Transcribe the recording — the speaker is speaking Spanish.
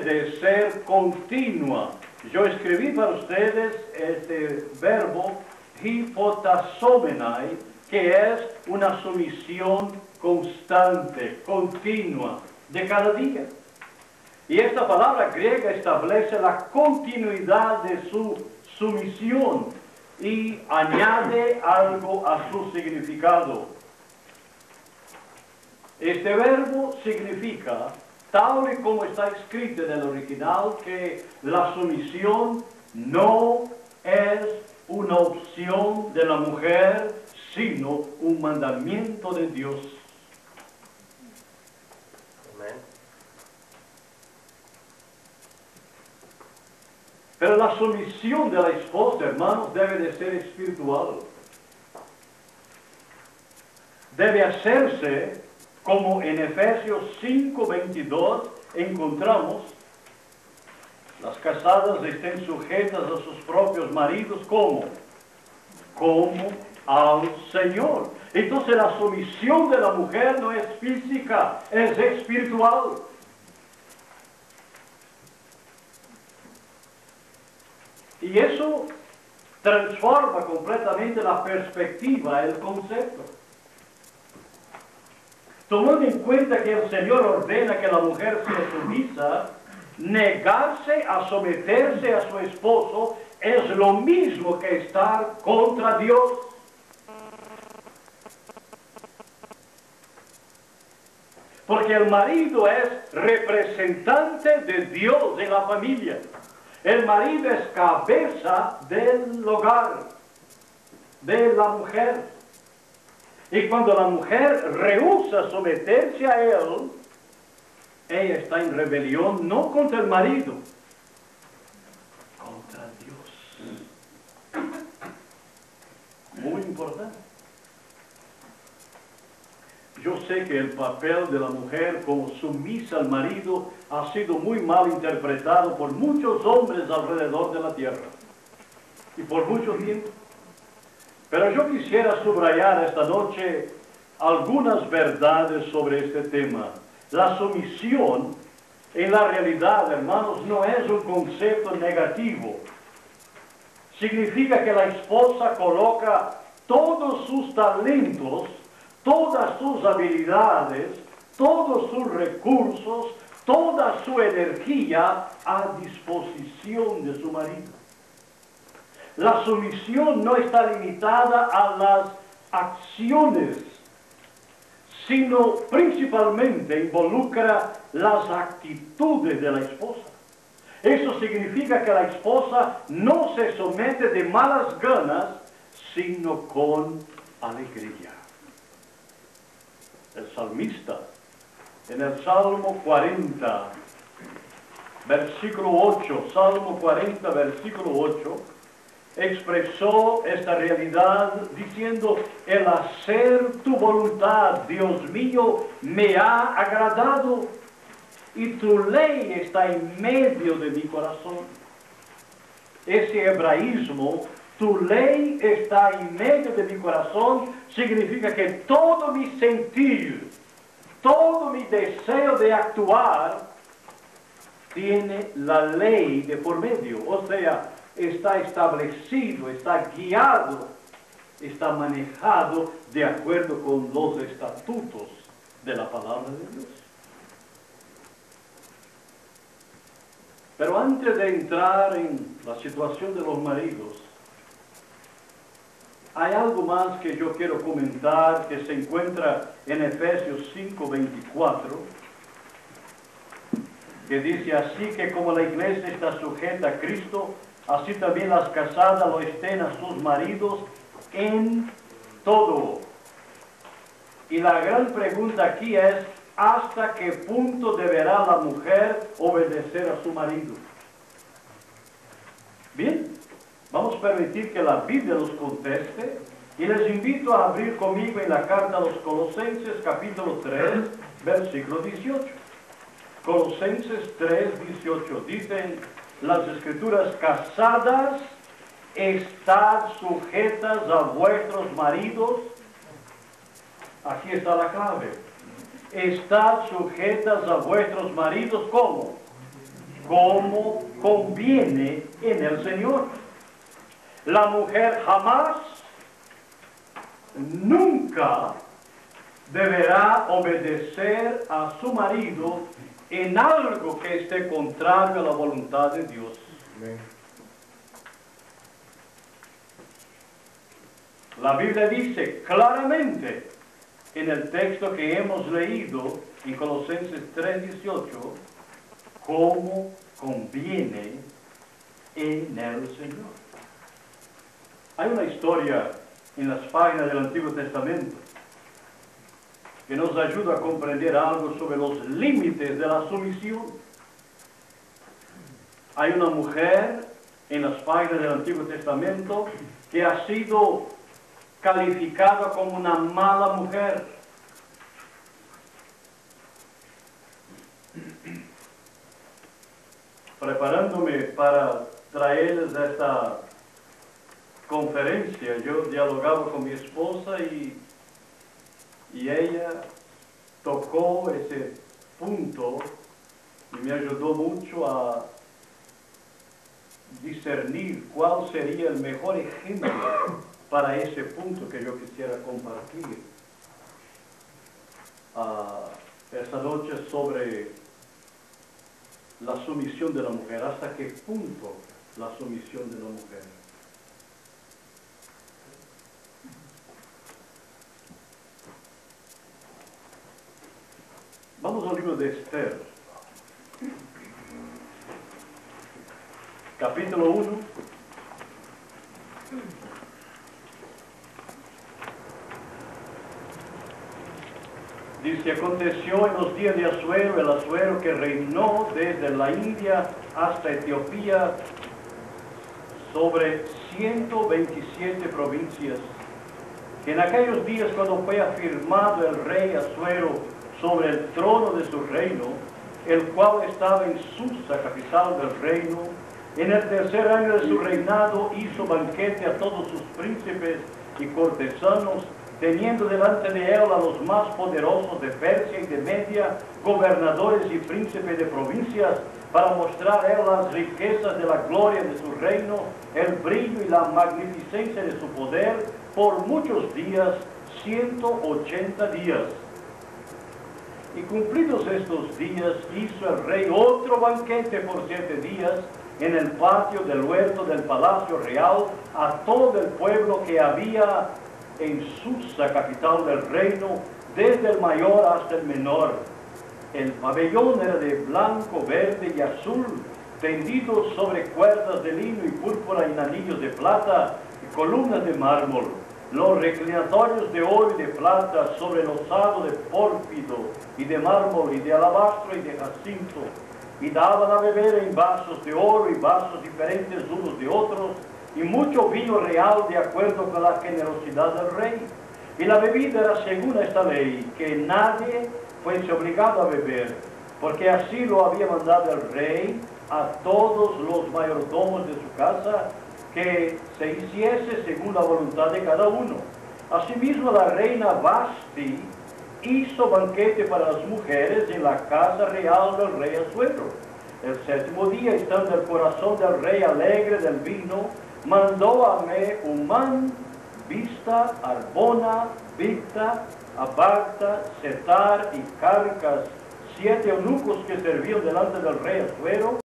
de ser continua. Yo escribí para ustedes este verbo hipotasomenai, que es una sumisión constante, continua, de cada día. Y esta palabra griega establece la continuidad de su sumisión y añade algo a su significado. Este verbo significa, tal y como está escrito en el original, que la sumisión no es una opción de la mujer, sino un mandamiento de Dios. Amén. Pero la sumisión de la esposa, hermanos, debe de ser espiritual. Debe hacerse como en Efesios 5:22 encontramos: las casadas estén sujetas a sus propios maridos, ¿cómo? Como al Señor. Entonces la sumisión de la mujer no es física, es espiritual. Y eso transforma completamente la perspectiva, el concepto. Tomando en cuenta que el Señor ordena que la mujer sea sumisa, negarse a someterse a su esposo es lo mismo que estar contra Dios. Porque el marido es representante de Dios en la familia. El marido es cabeza del hogar, de la mujer. Y cuando la mujer rehúsa someterse a él, ella está en rebelión no contra el marido, contra Dios. Muy importante. Yo sé que el papel de la mujer como sumisa al marido ha sido muy mal interpretado por muchos hombres alrededor de la tierra y por mucho tiempo. Pero yo quisiera subrayar esta noche algunas verdades sobre este tema. La sumisión, en la realidad, hermanos, no es un concepto negativo. Significa que la esposa coloca todos sus talentos, todas sus habilidades, todos sus recursos, toda su energía a disposición de su marido. La sumisión no está limitada a las acciones, sino principalmente involucra las actitudes de la esposa. Eso significa que la esposa no se somete de malas ganas, sino con alegría. El salmista, en el Salmo 40, versículo 8, Salmo 40, versículo 8, expresó esta realidad diciendo: el hacer tu voluntad, Dios mío, me ha agradado, y tu ley está en medio de mi corazón. Ese hebraísmo, tu ley está en medio de mi corazón, significa que todo mi sentir, todo mi deseo de actuar, tiene la ley de por medio. O sea, está establecido, está guiado, está manejado de acuerdo con los estatutos de la palabra de Dios. Pero antes de entrar en la situación de los maridos, hay algo más que yo quiero comentar que se encuentra en Efesios 5:24, que dice así: que como la iglesia está sujeta a Cristo, así también las casadas lo estén a sus maridos en todo. Y la gran pregunta aquí es: ¿hasta qué punto deberá la mujer obedecer a su marido? Bien, vamos a permitir que la Biblia los conteste, y les invito a abrir conmigo en la carta a los Colosenses, capítulo 3, versículo 18. Colosenses 3, 18. Dicen las Escrituras: casadas, estad sujetas a vuestros maridos. Aquí está la clave. Estad sujetas a vuestros maridos, ¿cómo? conviene en el Señor. La mujer jamás, nunca deberá obedecer a su marido en algo que esté contrario a la voluntad de Dios. Amén. La Biblia dice claramente en el texto que hemos leído en Colosenses 3:18, cómo conviene en el Señor. Hay una historia en las páginas del Antiguo Testamento que nos ayuda a comprender algo sobre los límites de la sumisión. Hay una mujer en las páginas del Antiguo Testamento que ha sido calificada como una mala mujer. Preparándome para traerles esta conferencia, yo dialogaba con mi esposa y ella tocó ese punto y me ayudó mucho a discernir cuál sería el mejor ejemplo para ese punto que yo quisiera compartir esta noche sobre la sumisión de la mujer. ¿Hasta qué punto la sumisión de la mujer? Vamos al libro de Esther, capítulo 1. Dice, aconteció en los días de Asuero, el Asuero que reinó desde la India hasta Etiopía sobre 127 provincias, que en aquellos días cuando fue afirmado el rey Asuero sobre el trono de su reino, el cual estaba en Susa, capital del reino, en el tercer año de su reinado hizo banquete a todos sus príncipes y cortesanos, teniendo delante de él a los más poderosos de Persia y de Media, gobernadores y príncipes de provincias, para mostrar a él las riquezas de la gloria de su reino, el brillo y la magnificencia de su poder, por muchos días, 180 días. Y cumplidos estos días, hizo el rey otro banquete por 7 días, en el patio del huerto del palacio real, a todo el pueblo que había en Susa, capital del reino, desde el mayor hasta el menor. El pabellón era de blanco, verde y azul, tendido sobre cuerdas de lino y púrpura y anillos de plata y columnas de mármol. Los reclinatorios de oro y de plata sobre losado de pórfido y de mármol y de alabastro y de jacinto. Y daban a beber en vasos de oro y vasos diferentes unos de otros, y mucho vino real de acuerdo con la generosidad del rey. Y la bebida era según esta ley, que nadie fuese obligado a beber, porque así lo había mandado el rey a todos los mayordomos de su casa, que se hiciese según la voluntad de cada uno. Asimismo la reina Vasti hizo banquete para las mujeres en la casa real del rey Asuero. El 7º día, estando el corazón del rey alegre del vino, mandó a Mehumán, Vista, Arbona, Bigta, Abagta, Setar y Carcas, 7 eunucos que servían delante del rey Asuero,